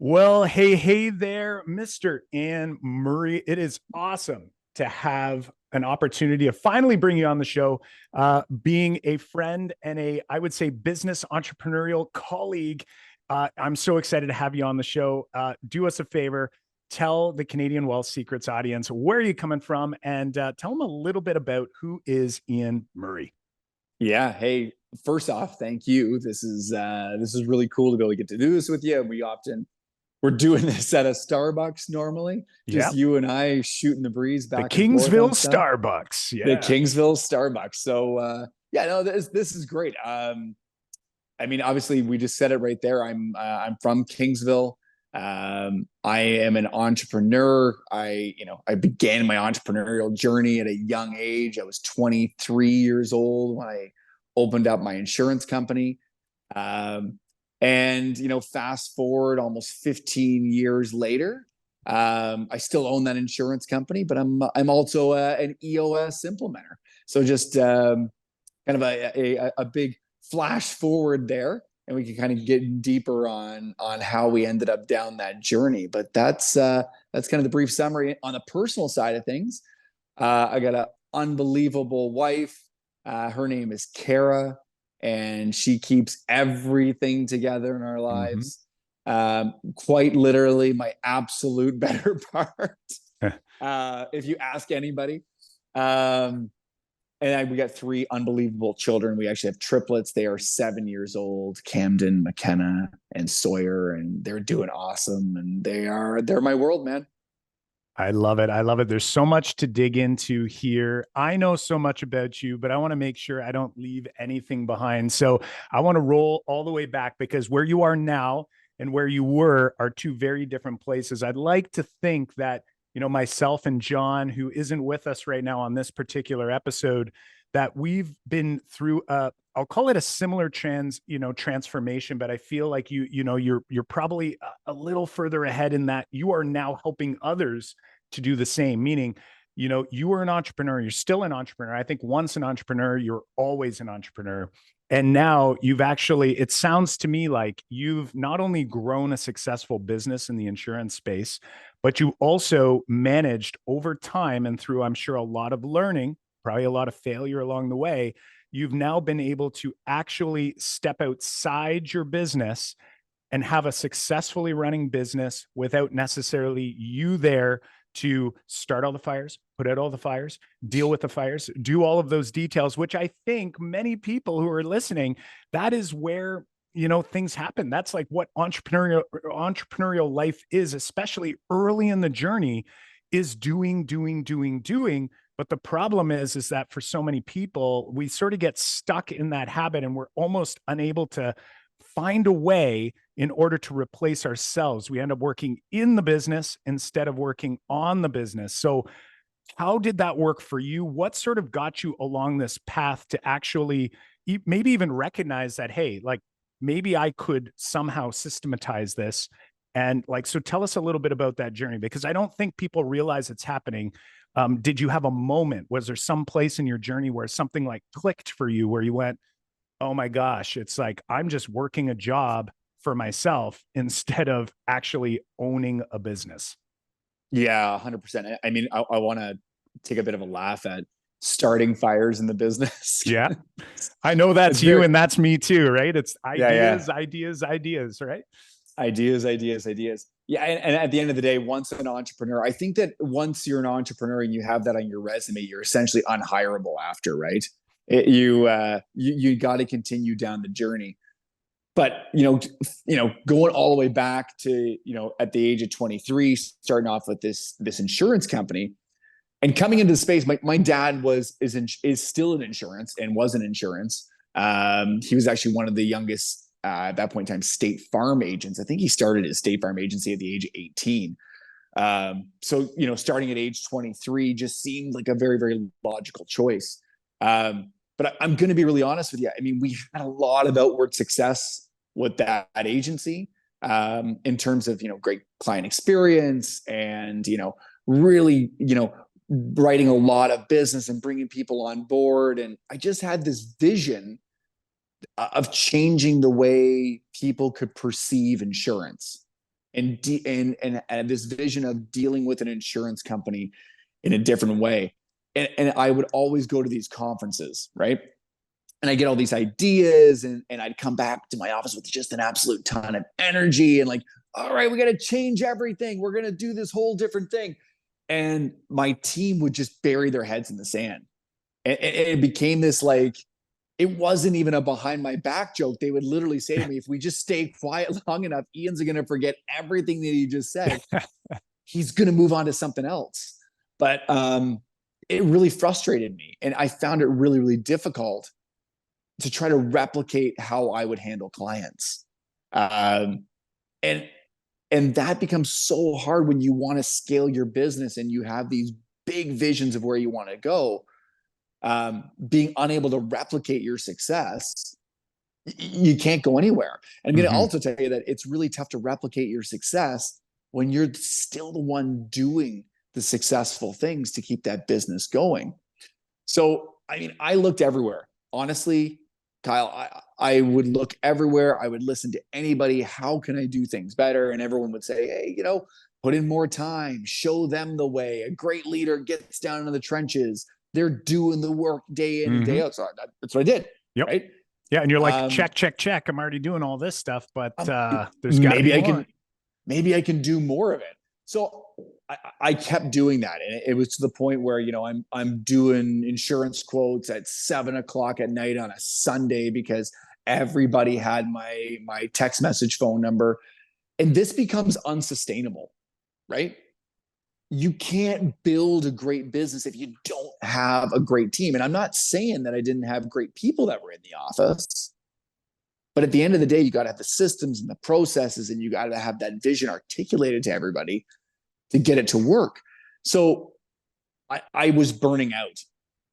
Well, hey there, Mr. Ann Murray. It is awesome to have an opportunity to finally bring you on the show. Being a friend and I would say, business entrepreneurial colleague, I'm so excited to have you on the show. Do us a favor, tell the Canadian Wealth Secrets audience where are you coming from, and tell them a little bit about who is Ian Murray. Yeah. Hey, first off, thank you. This is really cool to be able to get to do this with you. And we're doing this at a Starbucks normally, just Yeah, you and I shooting the breeze the back and forth Kingsville on stuff. Starbucks. The Yeah. Kingsville Starbucks. So yeah, no, this is great. I mean, obviously, we just said it right there. I'm from Kingsville. I am an entrepreneur. I began my entrepreneurial journey at a young age. I was 23 years old when I opened up my insurance company. Um, and fast forward almost 15 years later, I still own that insurance company, but I'm also an EOS implementer. So just kind of a big flash forward there, and we can kind of get deeper on how we ended up down that journey. But that's kind of the brief summary. On the personal side of things, I got an unbelievable wife. Her name is Kara, and she keeps everything together in our Mm-hmm. lives. Quite literally, my absolute better part. If you ask anybody. We got three unbelievable children. We actually have triplets. They are 7 years old, Camden, McKenna, and Sawyer, and they're doing awesome. And they're my world, man. I love it. I love it. There's so much to dig into here. I know so much about you, but I want to make sure I don't leave anything behind. So I want to roll all the way back because where you are now and where you were are two very different places. I'd like to think that, myself and John, who isn't with us right now on this particular episode, that we've been through I'll call it a similar transformation, but I feel like you're probably a little further ahead in that you are now helping others to do the same. Meaning, you were an entrepreneur, you're still an entrepreneur. I think once an entrepreneur, you're always an entrepreneur. And now it sounds to me like you've not only grown a successful business in the insurance space, but you also managed over time and through, I'm sure, a lot of learning, probably a lot of failure along the way, you've now been able to actually step outside your business and have a successfully running business without necessarily you there to start all the fires, put out all the fires, deal with the fires, do all of those details, which I think many people who are listening, that is where things happen. That's like what entrepreneurial life is, especially early in the journey, is doing. But the problem is that for so many people, we sort of get stuck in that habit and we're almost unable to find a way in order to replace ourselves. We end up working in the business instead of working on the business. So, how did that work for you? What sort of got you along this path to actually maybe even recognize that, hey, like maybe I could somehow systematize this? And like, so tell us a little bit about that journey because I don't think people realize it's happening. Did you have a moment? Was there some place in your journey where something like clicked for you where you went, oh my gosh, it's like I'm just working a job for myself instead of actually owning a business? Yeah, 100%. I mean, I want to take a bit of a laugh at starting fires in the business. Yeah. I know It's that's you very, and that's me too, right? It's yeah, ideas, yeah. ideas, ideas, right? Ideas. Yeah. And at the end of the day, once an entrepreneur, I think that once you're an entrepreneur and you have that on your resume, you're essentially unhireable after, right? You got to continue down the journey. But going all the way back to at the age of 23, starting off with this insurance company and coming into the space, my dad is still in insurance and was in insurance. He was actually one of the youngest at that point in time State Farm agents. I think he started his State Farm agency at the age of 18. So starting at age 23 just seemed like a very, very logical choice. But I'm going to be really honest with you. I mean, we had a lot of outward success with that agency in terms of great client experience and really writing a lot of business and bringing people on board. And I just had this vision of changing the way people could perceive insurance. and this vision of dealing with an insurance company in a different way. And I would always go to these conferences, right? And I get all these ideas, and I'd come back to my office with just an absolute ton of energy and like, all right, we got to change everything. We're going to do this whole different thing. And my team would just bury their heads in the sand. And it became this like, it wasn't even a behind my back joke. They would literally say to me, if we just stay quiet long enough, Ian's going to forget everything that he just said. He's going to move on to something else. But it really frustrated me. And I found it really, really difficult to try to replicate how I would handle clients. And that becomes so hard when you want to scale your business and you have these big visions of where you want to go. Being unable to replicate your success, you can't go anywhere. And I'm going to also tell you that it's really tough to replicate your success when you're still the one doing the successful things to keep that business going. So, I mean, I looked everywhere. Honestly, Kyle, I would look everywhere. I would listen to anybody. How can I do things better? And everyone would say, hey, put in more time, show them the way. A great leader gets down into the trenches. They're doing the work day in and day out. So that's what I did. Yep. Right. Yeah. And you're like, check. I'm already doing all this stuff, but there's gotta be more. Maybe I can do more of it. So I kept doing that. And it was to the point where, I'm doing insurance quotes at 7:00 at night on a Sunday because everybody had my text message phone number. And this becomes unsustainable, right? You can't build a great business if you don't have a great team. And I'm not saying that I didn't have great people that were in the office, but at the end of the day, you got to have the systems and the processes, and you got to have that vision articulated to everybody to get it to work. So I was burning out.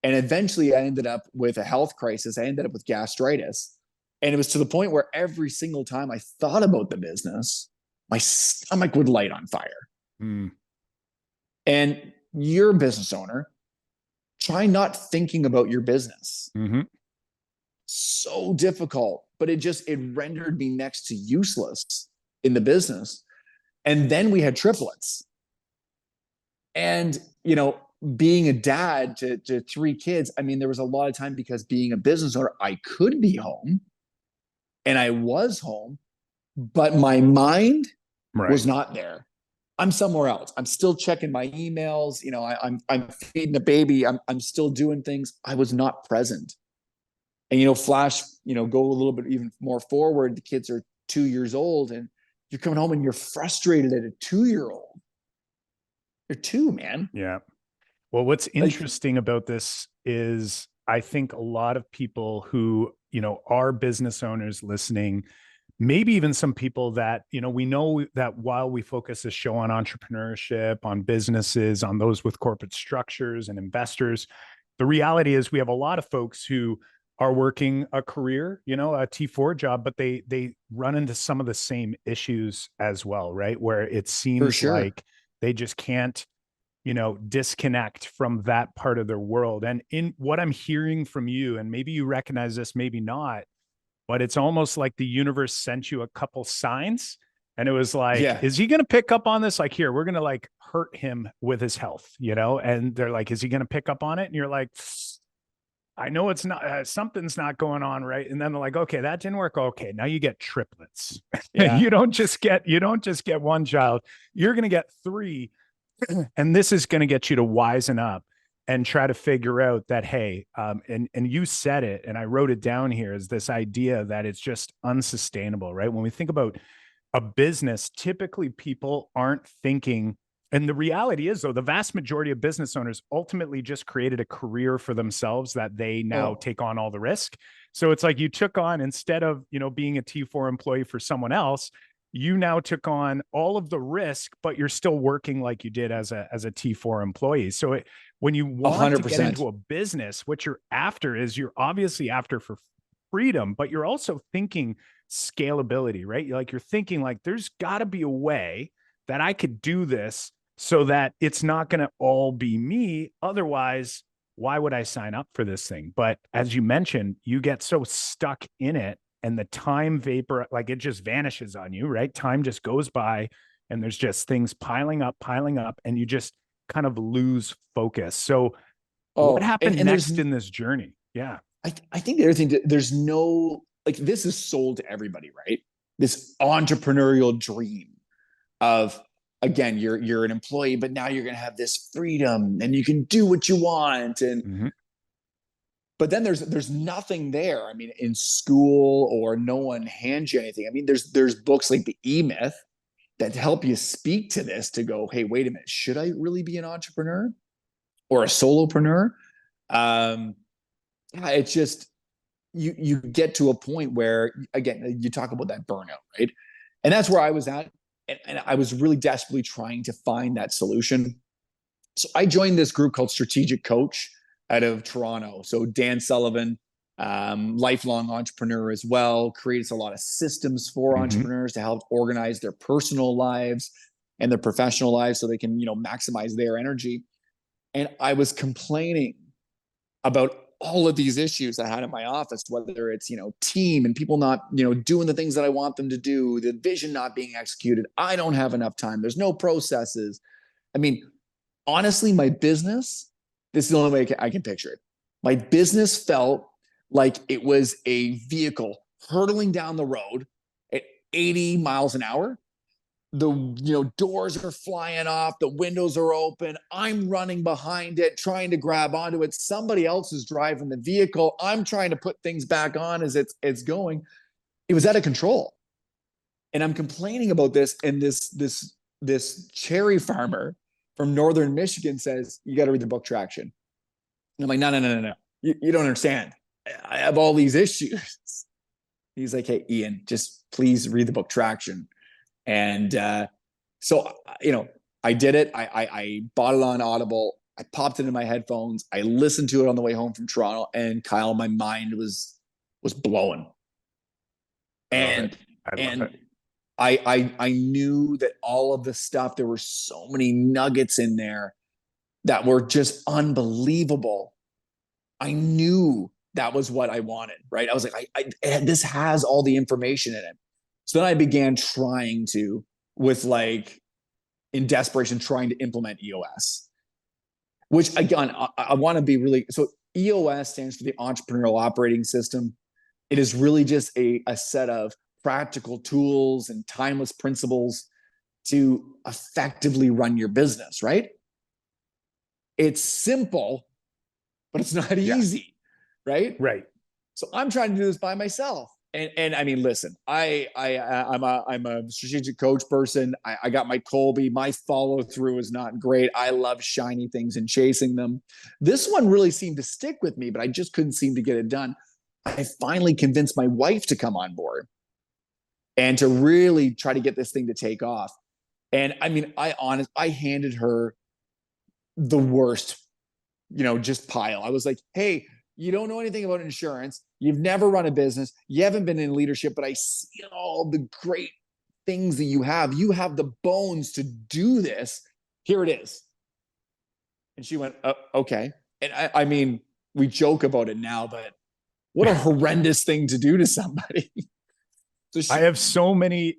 And eventually I ended up with a health crisis. I ended up with gastritis. And it was to the point where every single time I thought about the business, my stomach would light on fire. And you're a business owner. Try not thinking about your business. So difficult, but it rendered me next to useless in the business. And then we had triplets. And, being a dad to 3 kids, I mean, there was a lot of time because being a business owner, I could be home and I was home, but my mind was not there. I'm somewhere else. I'm still checking my emails. I'm feeding the baby. I'm still doing things. I was not present. And, flash, go a little bit even more forward. The kids are 2 years old and you're coming home and you're frustrated at a 2-year-old. You're 2, man. Yeah. Well, what's interesting about this is I think a lot of people who, are business owners listening, maybe even some people that, we know that while we focus this show on entrepreneurship, on businesses, on those with corporate structures and investors, the reality is we have a lot of folks who are working a career, a T4 job, but they run into some of the same issues as well, right? Where it seems like they just can't, disconnect from that part of their world. And in what I'm hearing from you, and maybe you recognize this, maybe not, but it's almost like the universe sent you a couple signs and it was like, is he going to pick up on this? Like, here, we're going to like hurt him with his health, and they're like, is he going to pick up on it? And you're like, I know it's not, something's not going on. Right. And then they're like, okay, that didn't work. Okay. Now you get triplets. You don't just get one child, you're going to get 3. And this is going to get you to wisen up and try to figure out that, hey, and you said it, and I wrote it down here, is this idea that it's just unsustainable, right? When we think about a business, typically people aren't thinking, and the reality is, though, the vast majority of business owners ultimately just created a career for themselves that they now take on all the risk. So it's like you took on, instead of, being a T4 employee for someone else, you now took on all of the risk, but you're still working like you did as a T4 employee. So when you want 100%. To get into a business, what you're after is you're obviously after for freedom, but you're also thinking scalability, right? You're thinking like, there's gotta be a way that I could do this so that it's not going to all be me. Otherwise, why would I sign up for this thing? But as you mentioned, you get so stuck in it, and the time vapor, like it just vanishes on you, right? Time just goes by. and there's just things piling up, and you just kind of lose focus. So what Oh, happened and next in this journey? Yeah. I think the other thing, there's no, like, this is sold to everybody, right? This entrepreneurial dream of, again, you're an employee, but now you're going to have this freedom and you can do what you want. And, Mm-hmm. but then there's nothing there. I mean, in school, or no one hands you anything. I mean, there's books like the E-Myth that help you speak to this, to go, hey, wait a minute, should I really be an entrepreneur or a solopreneur? Um, yeah, it's just, you get to a point where, again, you talk about that burnout, right? And that's where I was at. And I was really desperately trying to find that solution. So I joined this group called Strategic Coach out of Toronto. So Dan Sullivan, lifelong entrepreneur as well, creates a lot of systems for Mm-hmm. entrepreneurs to help organize their personal lives and their professional lives so they can, maximize their energy. And I was complaining about all of these issues I had in my office, whether it's, team and people not, doing the things that I want them to do, the vision not being executed. I don't have enough time. There's no processes. I mean, honestly, my business, this is the only way I can picture it. My business felt like it was a vehicle hurtling down the road at 80 miles an hour. The doors are flying off, the windows are open, I'm running behind it trying to grab onto it, somebody else is driving the vehicle, I'm trying to put things back on as it's going. It was out of control. And I'm complaining about this, and this cherry farmer from northern Michigan says, you got to read the book Traction. And I'm like, no. You don't understand, I have all these issues. He's like, hey, Ian, just please read the book Traction. And so, I did it. I bought it on Audible. I popped it in my headphones. I listened to it on the way home from Toronto. And Kyle, my mind was blown. I love And it. I love and it. I knew that all of the stuff, there were so many nuggets in there that were just unbelievable. I knew that was what I wanted, right? I was like, this has all the information in it. So then I began trying to, in desperation, trying to implement EOS, which, again, I want to be really, so EOS stands for the Entrepreneurial Operating System. It is really just a set of practical tools and timeless principles to effectively run your business, right? It's simple, but it's not Yeah. easy, right? Right. So I'm trying to do this by myself. And I mean, listen, I'm a strategic coach person. I got my Colby. My follow through is not great. I love shiny things and chasing them. This one really seemed to stick with me, but I just couldn't seem to get it done. I finally convinced my wife to come on board and to really try to get this thing to take off. And I mean, I handed her the worst, just pile. I was like, hey, you don't know anything about insurance. You've never run a business. You haven't been in leadership, but I see all the great things that you have. You have the bones to do this. Here it is. And she went, okay. And I mean, we joke about it now, but what a horrendous thing to do to somebody. I have so many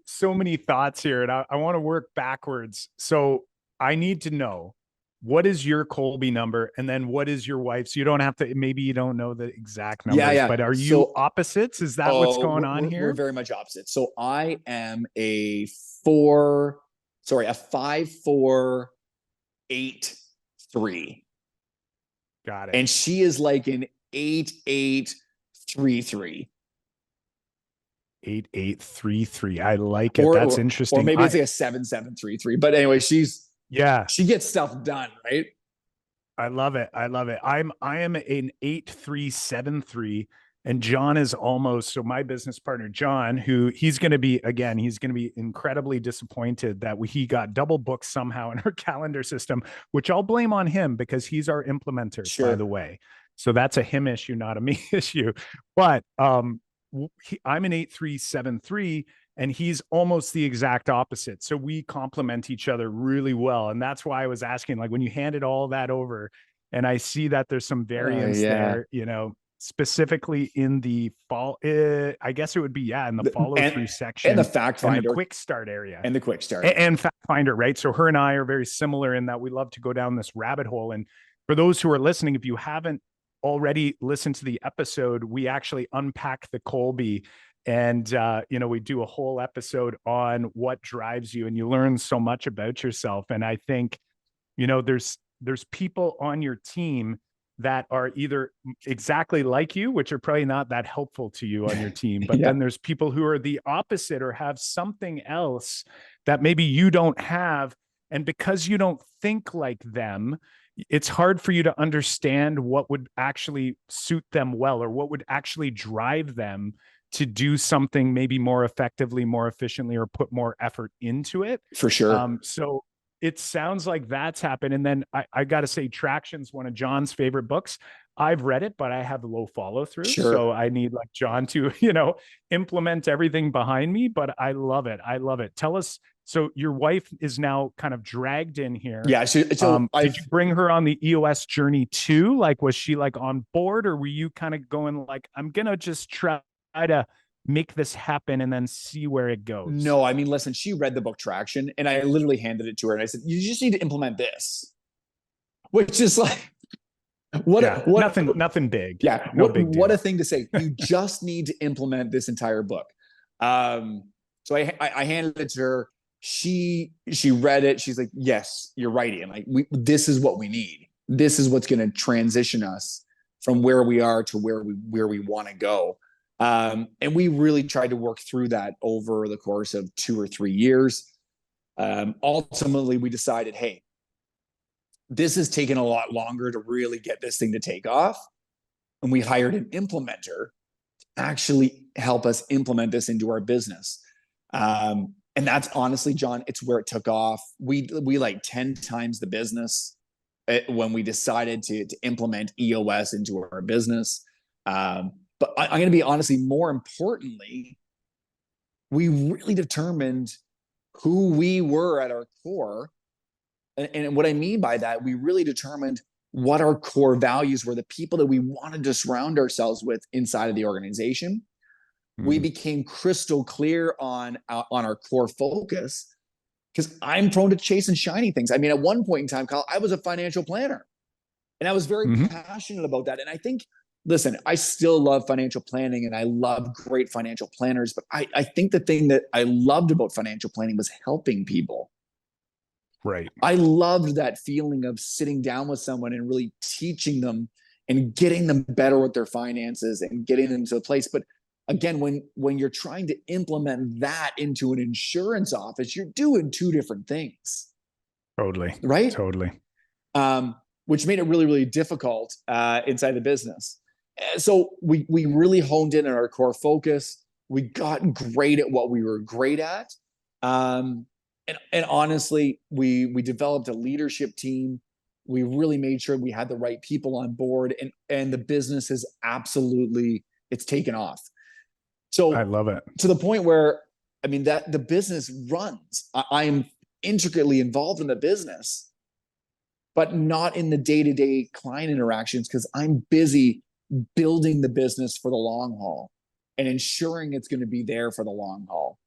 thoughts here, and I want to work backwards. So I need to know, what is your Colby number? And then what is your wife's? You don't have to, maybe you don't know the exact numbers, Yeah. but are you So, opposites? Is that what's going on we're here? very much opposite. So I am a 5'4", 8'3", Got it. and she is like an 8'8", 3'3". 8833. I like it. That's Or interesting. maybe it's like a 7'7", 3'3". But anyway, Yeah, she gets stuff done, right? I love it. I love it. I am an 8373, and John is almost, so my business partner John, who he's going to be, again, he's going to be incredibly disappointed that he got double booked somehow in our calendar system, which I'll blame on him because he's our implementer, by the Sure. way. So that's a him issue, not a me issue. But I'm an 8373, and he's almost the exact opposite. So we complement each other really well. And that's why I was asking, like, when you handed all that over and I see that there's some variance Yeah. there, specifically in the fall, I guess it would be, yeah, in the follow through section and the fact and the finder quick start area and the quick start and fact finder, right? So her and I are very similar in that we love to go down this rabbit hole. And for those who are listening, if you haven't already listened to the episode, we actually unpack the Colby, and we do a whole episode on what drives you, and you learn so much about yourself. And I think, there's people on your team that are either exactly like you, which are probably not that helpful to you on your team, but yeah. then there's people who are the opposite or have something else that maybe you don't have. And because you don't think like them, it's hard for you to understand what would actually suit them well, or what would actually drive them to do something maybe more effectively, more efficiently, or put more effort into it. For sure. So it sounds like that's happened. And then I got to say, Traction's one of John's favorite books. I've read it, but I have low follow through. Sure. So I need like John to, implement everything behind me, but I love it. I love it. Tell us. So your wife is now kind of dragged in here. Yeah. So did you bring her on the EOS journey too? Like, was she like on board, or were you kind of going like, I'm going to just try to make this happen and then see where it goes? No, I mean, listen, she read the book Traction, and I literally handed it to her and I said, you just need to implement this, which is like, nothing big. Yeah. No big deal. What a thing to say. You just need to implement this entire book. So I handed it to her. She read it. She's like, yes, you're right, Ian. Like this is what we need. This is what's going to transition us from where we are to where we want to go. And we really tried to work through that over the course of 2 or 3 years. Ultimately, we decided, hey, this has taken a lot longer to really get this thing to take off. And we hired an implementer to actually help us implement this into our business. And that's honestly, John, it's where it took off. We like 10 times the business when we decided to implement EOS into our business. But I'm going to be honestly, more importantly, we really determined who we were at our core. And what I mean by that, we really determined what our core values were, the people that we wanted to surround ourselves with inside of the organization. Mm-hmm. We became crystal clear on our core focus, because I'm prone to chasing shiny things. I mean, at one point in time, Kyle, I was a financial planner, and I was very passionate about that. And I think, listen, I still love financial planning and I love great financial planners, but I think the thing that I loved about financial planning was helping people. Right. I loved that feeling of sitting down with someone and really teaching them and getting them better with their finances and getting them to a place. But again, when you're trying to implement that into an insurance office, you're doing two different things. Totally. Right? Totally. Which made it really, really difficult inside the business. So we really honed in on our core focus. We got great at what we were great at. And honestly, we developed a leadership team. We really made sure we had the right people on board, and the business is absolutely, it's taken off. So I love it, to the point where, I mean, that the business runs. I am intricately involved in the business, but not in the day-to-day client interactions, because I'm busy building the business for the long haul and ensuring it's going to be there for the long haul,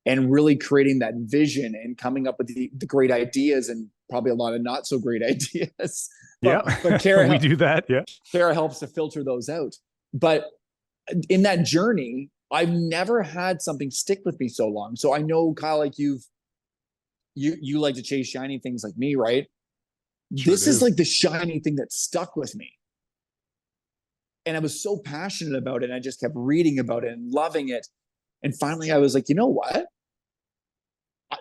and really creating that vision and coming up with the great ideas, and probably a lot of not so great ideas. But Kara, we do that. Yeah. Kara helps to filter those out. But in that journey, I've never had something stick with me so long. So I know, Kyle, like you like to chase shiny things like me, right? Sure, this is like the shiny thing that stuck with me. And I was so passionate about it. And I just kept reading about it and loving it. And finally I was like, you know what?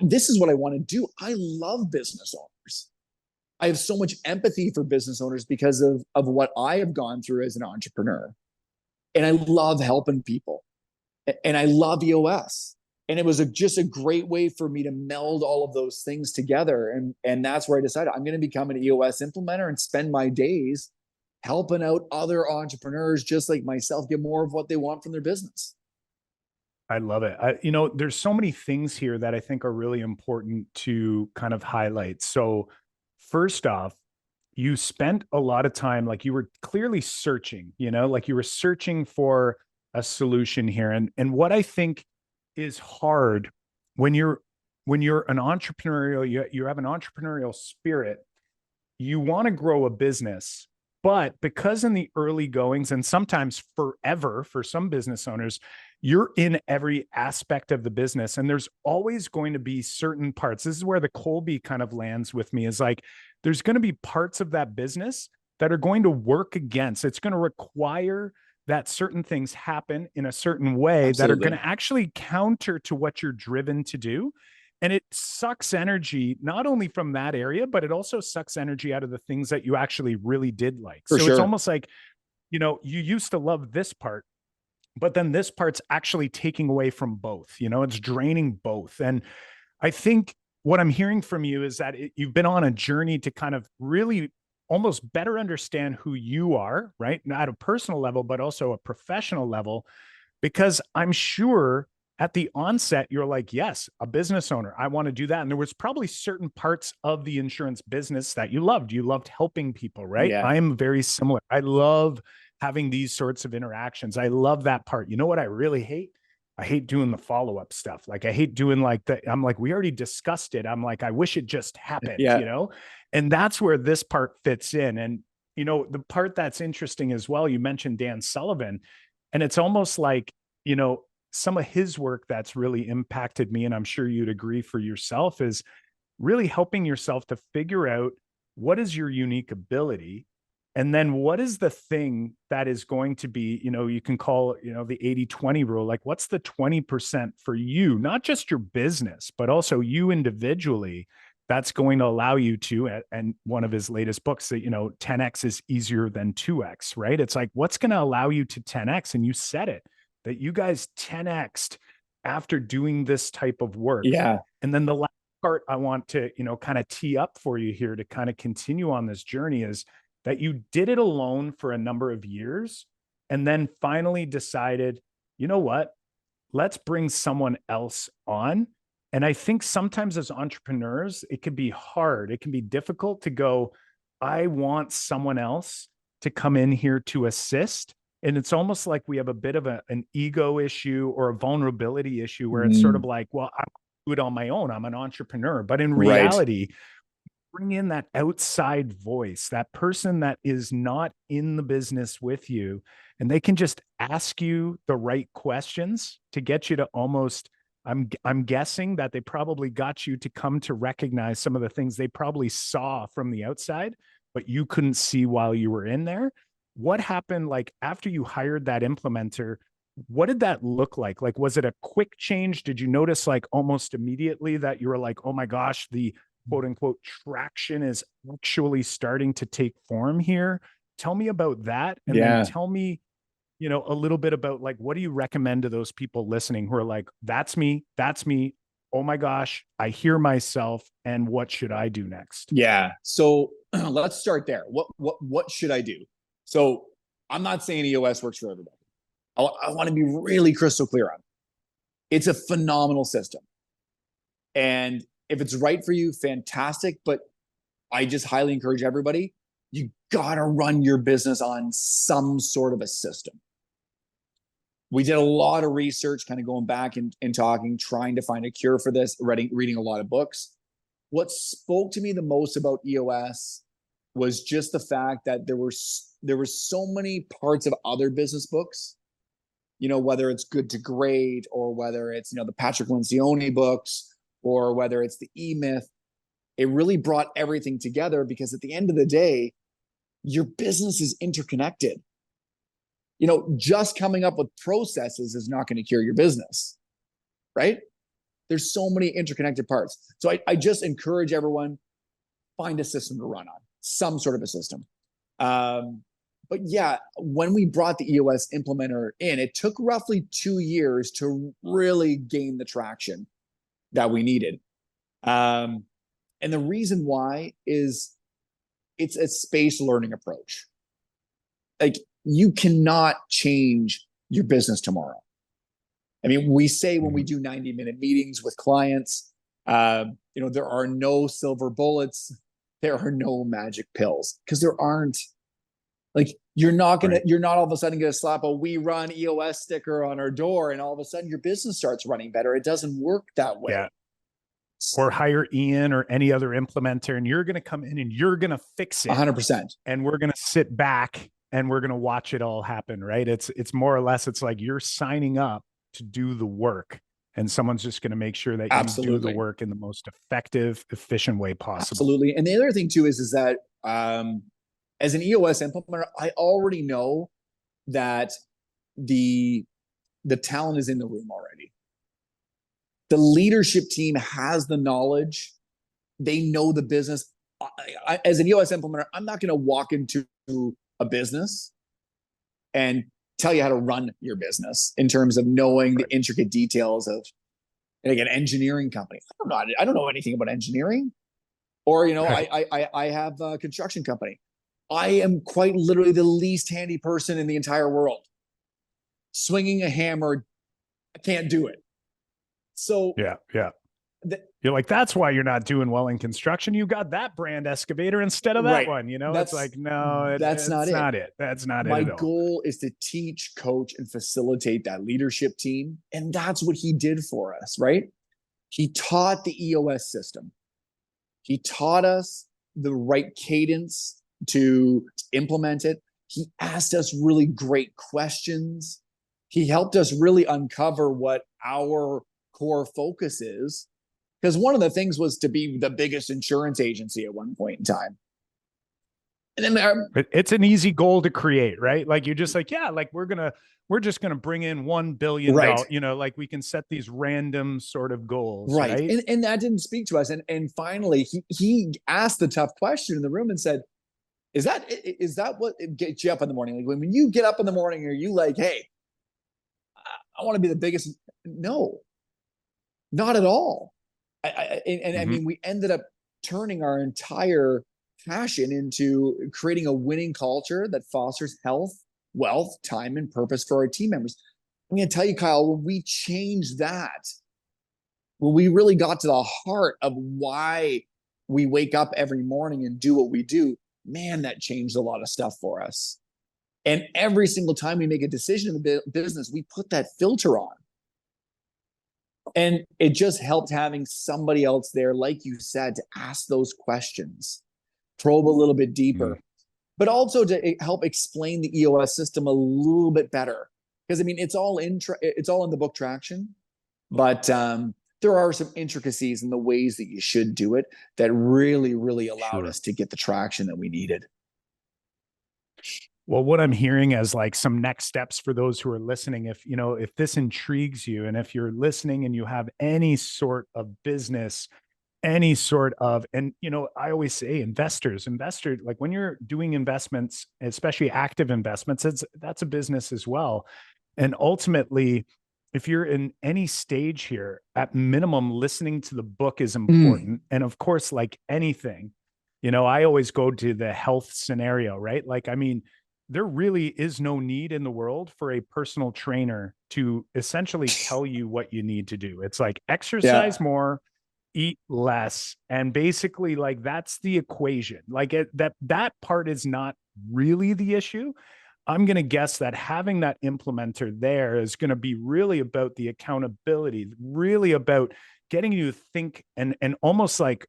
This is what I want to do. I love business owners. I have so much empathy for business owners because of what I have gone through as an entrepreneur. And I love helping people. And I love EOS. And it was just a great way for me to meld all of those things together. And that's where I decided I'm going to become an EOS implementer and spend my days helping out other entrepreneurs just like myself get more of what they want from their business. I love it. There's so many things here that I think are really important to kind of highlight. So first off, you spent a lot of time, like you were clearly searching, like you were searching for a solution here. And what I think is hard when you're an entrepreneurial, you have an entrepreneurial spirit, you want to grow a business, but because in the early goings and sometimes forever for some business owners, you're in every aspect of the business and there's always going to be certain parts. This is where the Colby kind of lands with me, is like there's going to be parts of that business that are going to work against. It's going to require that certain things happen in a certain way that are going to actually counter to what you're driven to do. And it sucks energy, not only from that area, but it also sucks energy out of the things that you actually really did like. For so sure. It's almost like, you used to love this part, but then this part's actually taking away from both, it's draining both. And I think what I'm hearing from you is that you've been on a journey to kind of really almost better understand who you are, right? Not at a personal level, but also a professional level, because I'm sure at the onset, you're like, yes, a business owner, I want to do that. And there was probably certain parts of the insurance business that you loved. You loved helping people, right? Yeah. I am very similar. I love having these sorts of interactions. I love that part. You know what I really hate? I hate doing the follow-up stuff. Like I hate doing I'm like, we already discussed it. I'm like, I wish it just happened, And that's where this part fits in. And, the part that's interesting as well, you mentioned Dan Sullivan, and it's almost like, some of his work that's really impacted me, and I'm sure you'd agree for yourself, is really helping yourself to figure out what is your unique ability. And then what is the thing that is going to be, you can call, the 80-20 rule, like what's the 20% for you, not just your business, but also you individually, that's going to allow you to, and one of his latest books that, 10X is easier than 2X, right? It's like, what's going to allow you to 10X? And you said it, that you guys 10X'd after doing this type of work. Yeah. And then the last part I want to, kind of tee up for you here to kind of continue on this journey is that you did it alone for a number of years and then finally decided, you know what, let's bring someone else on. And I think sometimes as entrepreneurs, it can be hard. It can be difficult to go, I want someone else to come in here to assist. And it's almost like we have a bit of an ego issue or a vulnerability issue where it's sort of like, well, I do it on my own. I'm an entrepreneur. But in reality, bring in that outside voice, that person that is not in the business with you, and they can just ask you the right questions to get you to almost, I'm guessing that they probably got you to come to recognize some of the things they probably saw from the outside, but you couldn't see while you were in there. What happened, like after you hired that implementer? What did that look like? Like, was it a quick change? Did you notice like almost immediately that you were like, oh my gosh, the quote unquote traction is actually starting to take form here? Tell me about that. And then tell me, a little bit about like, what do you recommend to those people listening who are like, that's me. Oh my gosh, I hear myself. And what should I do next? Yeah. So let's start there. What should I do? So I'm not saying EOS works for everybody. I want to be really crystal clear on it. It's a phenomenal system. And if it's right for you, fantastic. But I just highly encourage everybody, you got to run your business on some sort of a system. We did a lot of research, kind of going back and talking, trying to find a cure for this, reading a lot of books. What spoke to me the most about EOS was just the fact that there were so many parts of other business books, whether it's Good to Great or whether it's, the Patrick Lencioni books or whether it's the E-Myth. It really brought everything together because at the end of the day, your business is interconnected. Just coming up with processes is not going to cure your business, right? There's so many interconnected parts. So I just encourage everyone, find a system to run on, some sort of a system. But yeah, when we brought the EOS implementer in, it took roughly 2 years to really gain the traction that we needed. And the reason why is it's a spaced learning approach. Like, you cannot change your business tomorrow. I mean, we say when we do 90-minute meetings with clients, there are no silver bullets. there are no magic pills, because there aren't. Like, you're not all of a sudden gonna slap a "We Run EOS" sticker on our door and all of a sudden your business starts running better. It doesn't work that way. Yeah. Or hire Ian or any other implementer, and you're going to come in and you're going to fix it 100%. And we're going to sit back and we're going to watch it all happen. Right. It's more or less, it's like you're signing up to do the work, and someone's just going to make sure that you do the work in the most effective, efficient way possible. Absolutely. And the other thing too is that as an EOS implementer, I already know that the talent is in the room already. The leadership team has the knowledge. They know the business. As an EOS implementer, I'm not going to walk into a business and tell you how to run your business in terms of knowing the intricate details of, like, an engineering company. I don't know anything about engineering. Or, I have a construction company. I am quite literally the least handy person in the entire world. Swinging a hammer, I can't do it. So yeah. You're like, that's why you're not doing well in construction. You got that brand excavator instead of that one. It's like, no, that's not it. That's not it. My goal is to teach, coach, and facilitate that leadership team. And that's what he did for us, right? He taught the EOS system. He taught us the right cadence to implement it. He asked us really great questions. He helped us really uncover what our core focus is, because one of the things was to be the biggest insurance agency at one point in time. And then it's an easy goal to create, right? Like, you're just like, yeah, like we're just gonna bring in $1 billion, right. Like, we can set these random sort of goals, right? And that didn't speak to us. And finally, he asked the tough question in the room and said, "Is that what gets you up in the morning? Like, when you get up in the morning, are you like, hey, I want to be the biggest?" No. Not at all. I mean, we ended up turning our entire passion into creating a winning culture that fosters health, wealth, time, and purpose for our team members. I'm going to tell you, Kyle, when we changed that, when we really got to the heart of why we wake up every morning and do what we do, man, that changed a lot of stuff for us. And every single time we make a decision in the business, we put that filter on. And it just helped having somebody else there, like you said, to ask those questions, probe a little bit deeper, but also to help explain the EOS system a little bit better. Because, I mean, it's all in the book Traction, but there are some intricacies in the ways that you should do it that really, really allowed us to get the traction that we needed. Well, what I'm hearing as like some next steps for those who are listening, if this intrigues you, and if you're listening and you have any sort of business, any sort of, and I always say investors, like when you're doing investments, especially active investments, that's a business as well. And ultimately, if you're in any stage here, at minimum, listening to the book is important. And of course, like anything, I always go to the health scenario, right? Like, I mean, there really is no need in the world for a personal trainer to essentially tell you what you need to do. It's like exercise more, eat less. And basically, like, that's the equation. Like, that part is not really the issue. I'm going to guess that having that implementer there is going to be really about the accountability, really about getting you to think and almost like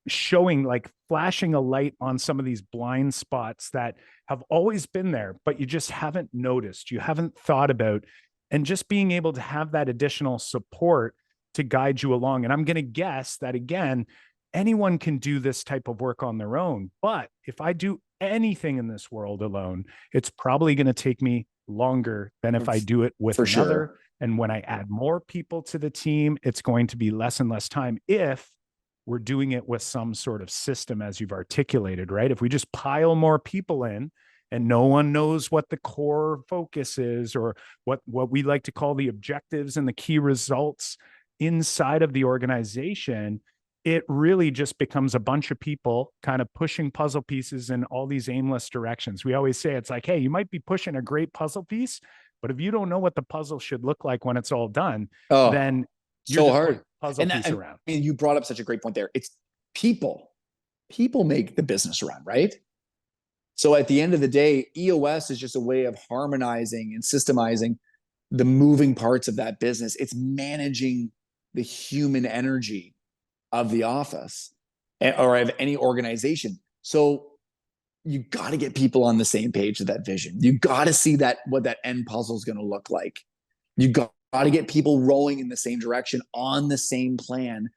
showing, like flashing a light on some of these blind spots that have always been there, but you just haven't noticed, you haven't thought about, and just being able to have that additional support to guide you along. And I'm going to guess that, again, anyone can do this type of work on their own. But if I do anything in this world alone, it's probably going to take me longer than if I do it with another. Sure. And when I add more people to the team, it's going to be less and less time if we're doing it with some sort of system, as you've articulated, right? If we just pile more people in and no one knows what the core focus is, or what we like to call the objectives and the key results inside of the organization, it really just becomes a bunch of people kind of pushing puzzle pieces in all these aimless directions. We always say, it's like, hey, you might be pushing a great puzzle piece, but if you don't know what the puzzle should look like when it's all done, then you're so hard puzzle piece around. And you brought up such a great point there. It's people. People make the business run, right? So at the end of the day, EOS is just a way of harmonizing and systemizing the moving parts of that business. It's managing the human energy of the office or of any organization. So you got to get people on the same page with that vision. You got to see that what that end puzzle is going to look like. You got to get people rowing in the same direction on the same plan,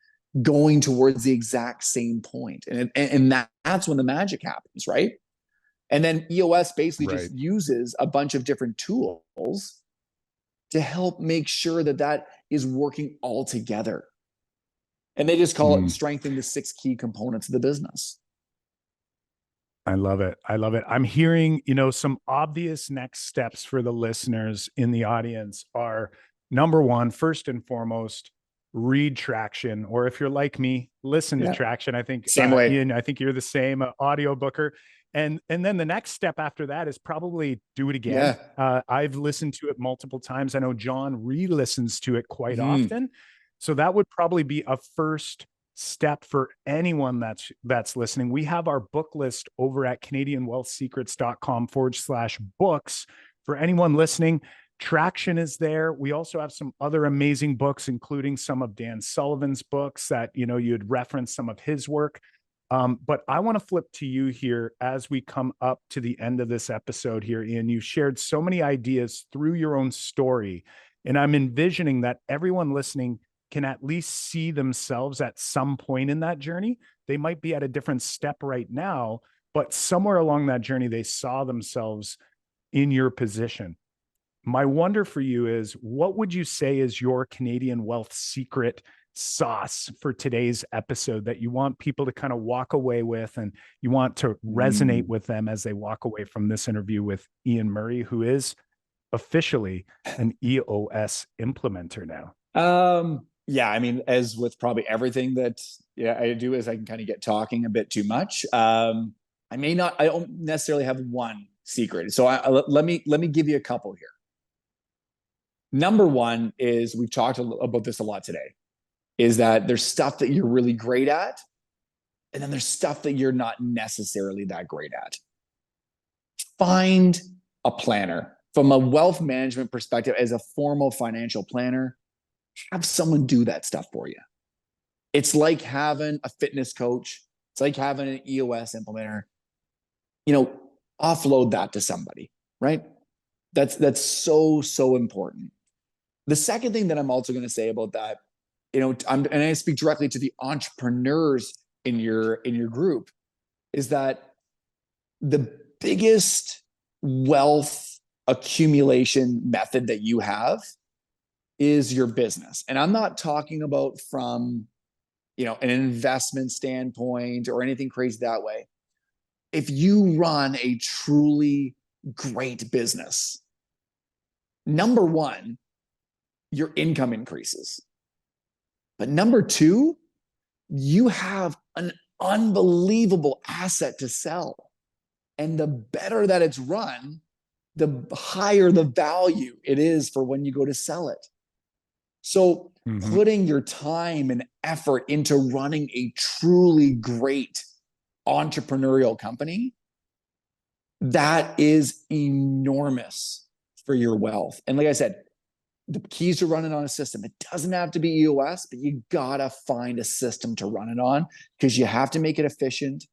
going towards the exact same point. And that's when the magic happens, right? And then EOS basically Right. just uses a bunch of different tools to help make sure that that is working all together. And they just call it strengthening the 6 key components of the business. I love it. I love it. I'm hearing, some obvious next steps for the listeners in the audience are number one, first and foremost, read Traction, or if you're like me, listen to Traction. I think same way. Ian, I think you're the same audio booker. And then the next step after that is probably do it again. I've listened to it multiple times. I know John re-listens to it quite often. So that would probably be a first step for anyone that's listening. We have our book list over at canadianwealthsecrets.com/books. For anyone listening, Traction is there. We also have some other amazing books, including some of Dan Sullivan's books that, you'd reference some of his work. But I want to flip to you here as we come up to the end of this episode here, Ian. You shared so many ideas through your own story, and I'm envisioning that everyone listening can at least see themselves at some point in that journey. They might be at a different step right now, but somewhere along that journey, they saw themselves in your position. My wonder for you is, what would you say is your Canadian wealth secret sauce for today's episode that you want people to kind of walk away with, and you want to resonate with them as they walk away from this interview with Ian Murray, who is officially an EOS implementer now? Yeah, I mean, as with probably everything that I do, is I can kind of get talking a bit too much. I don't necessarily have one secret. So let me give you a couple here. Number one is, we've talked about this a lot today, is that there's stuff that you're really great at, and then there's stuff that you're not necessarily that great at. Find a planner. From a wealth management perspective, as a formal financial planner, have someone do that stuff for you. It's like having a fitness coach. It's like having an EOS implementer. Offload that to somebody, right? That's so important. The second thing that I'm also going to say about that, and I speak directly to the entrepreneurs in your group, is that the biggest wealth accumulation method that you have is your business. And I'm not talking about from, an investment standpoint or anything crazy that way. If you run a truly great business, number one, your income increases. But number two, you have an unbelievable asset to sell. And the better that it's run, the higher the value it is for when you go to sell it. So putting your time and effort into running a truly great entrepreneurial company, that is enormous for your wealth. And like I said, the keys to running on a system, it doesn't have to be EOS, but you gotta find a system to run it on, because you have to make it efficient,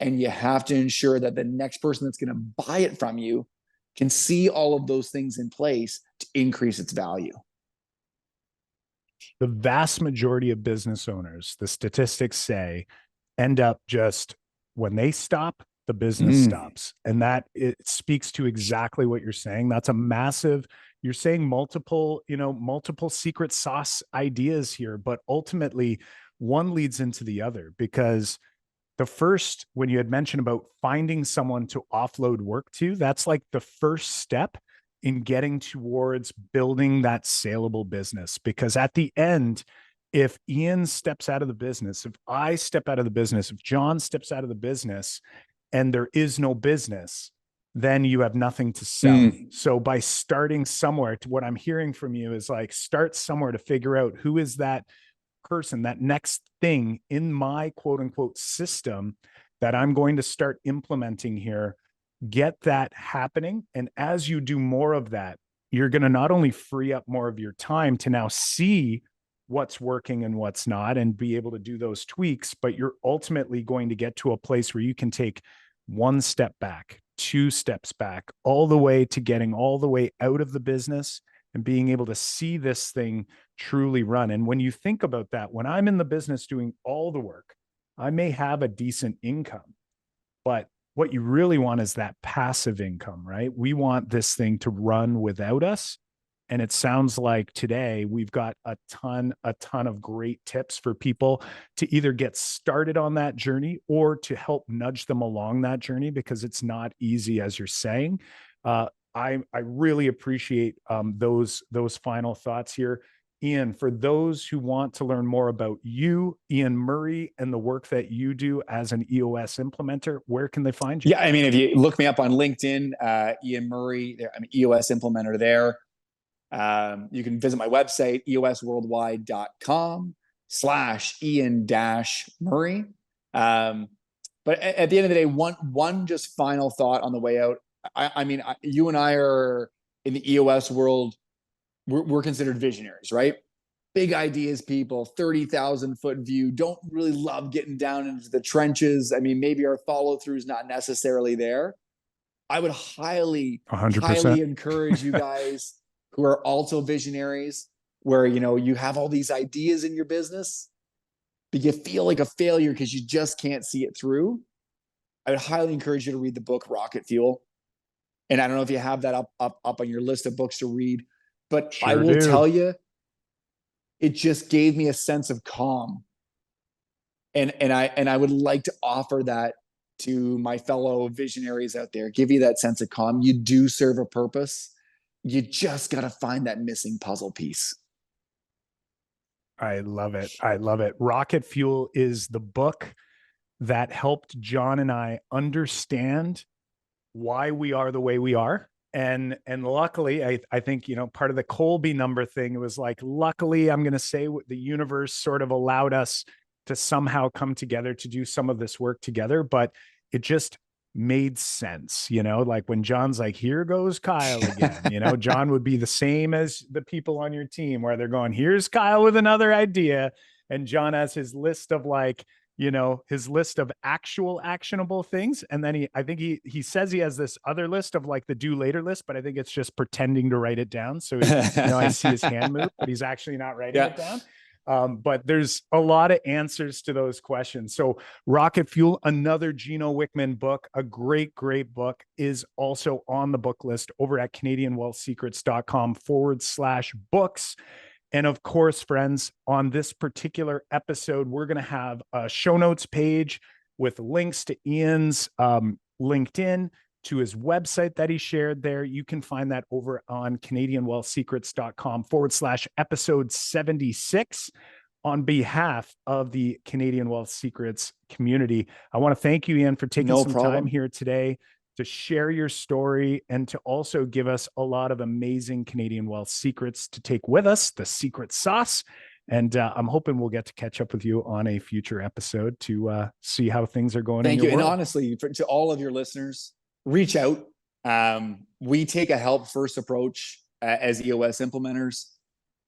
and you have to ensure that the next person that's going to buy it from you can see all of those things in place to increase its value. The vast majority of business owners, the statistics say, end up just, when they stop, the business stops. And that, it speaks to exactly what you're saying. That's a massive, you're saying multiple secret sauce ideas here, but ultimately one leads into the other, because the first, when you had mentioned about finding someone to offload work to, that's like the first step in getting towards building that saleable business. Because at the end, if Ian steps out of the business, if I step out of the business, if John steps out of the business, and there is no business, then you have nothing to sell. So by starting somewhere, to what I'm hearing from you is like, start somewhere to figure out who is that person, that next thing in my quote unquote system that I'm going to start implementing here, get that happening. And as you do more of that, you're going to not only free up more of your time to now see what's working and what's not and be able to do those tweaks, but you're ultimately going to get to a place where you can take one step back, two steps back, all the way to getting all the way out of the business and being able to see this thing truly run. And when you think about that, when I'm in the business doing all the work, I may have a decent income, but what you really want is that passive income, right? We want this thing to run without us. And it sounds like today we've got a ton of great tips for people to either get started on that journey or to help nudge them along that journey, because it's not easy, as you're saying. I really appreciate those final thoughts here. Ian, for those who want to learn more about you, Ian Murray, and the work that you do as an EOS implementer, where can they find you? Yeah, I mean, if you look me up on LinkedIn, Ian Murray, I'm an EOS implementer there. You can visit my website, eosworldwide.com/Ian-Murray. But at the end of the day, one just final thought on the way out. I mean, you and I are in the EOS world. We're considered visionaries, right? Big ideas, people, 30,000 foot view, don't really love getting down into the trenches. I mean, maybe our follow through is not necessarily there. I would highly 100%. encourage you guys who are also visionaries, where, you know, you have all these ideas in your business, but you feel like a failure because you just can't see it through. I would highly encourage you to read the book Rocket Fuel. And I don't know if you have that up on your list of books to read, but Sure I will do. tell you, it just gave me a sense of calm. And I would like to offer that to my fellow visionaries out there. Give you that sense of calm. You do serve a purpose. You just got to find that missing puzzle piece. I love it. I love it. Rocket Fuel is the book that helped John and I understand why we are the way we are. And luckily, I think, you know, part of the Colby number thing, it was like, luckily, I'm going to say the universe sort of allowed us to somehow come together to do some of this work together, but it just made sense, you know, like when John's like, here goes Kyle again, you know, John would be the same as the people on your team where they're going, here's Kyle with another idea. And John has his list of like, you know, his list of actual actionable things. And then I think he says he has this other list of like the do later list, but I think it's just pretending to write it down. So, you know, I see his hand move, but he's actually not writing it down. But there's a lot of answers to those questions. So Rocket Fuel, another Gino Wickman book, a great book, is also on the book list over at CanadianWealthSecrets.com/books. And of course, friends, on this particular episode, we're going to have a show notes page with links to Ian's LinkedIn, to his website that he shared there. You can find that over on CanadianWealthSecrets.com/episode 76 on behalf of the Canadian Wealth Secrets community. I want to thank you, Ian, for taking some time here today to share your story and to also give us a lot of amazing Canadian wealth secrets to take with us, the secret sauce. And I'm hoping we'll get to catch up with you on a future episode to see how things are going. Thank you. And honestly, to all of your listeners, reach out. We take a help first approach as EOS implementers.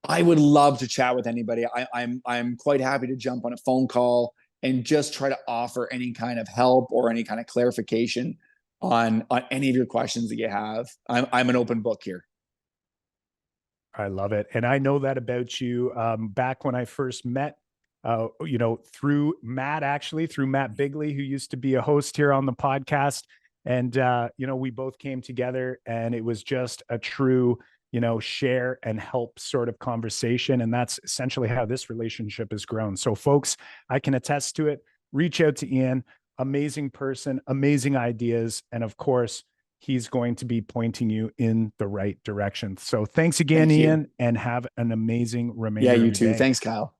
I would love to chat with anybody. I'm quite happy to jump on a phone call and just try to offer any kind of help or any kind of clarification on any of your questions that you have. I'm an open book here. I love it. And I know that about you. Back when I first met, you know, through Matt Bigley, who used to be a host here on the podcast. And, you know, we both came together and it was just a true, you know, share and help sort of conversation. And that's essentially how this relationship has grown. So folks, I can attest to it. Reach out to Ian. Amazing person, amazing ideas. And of course, he's going to be pointing you in the right direction. So thanks again, Ian, and have an amazing remainder of your day. Thanks, Kyle.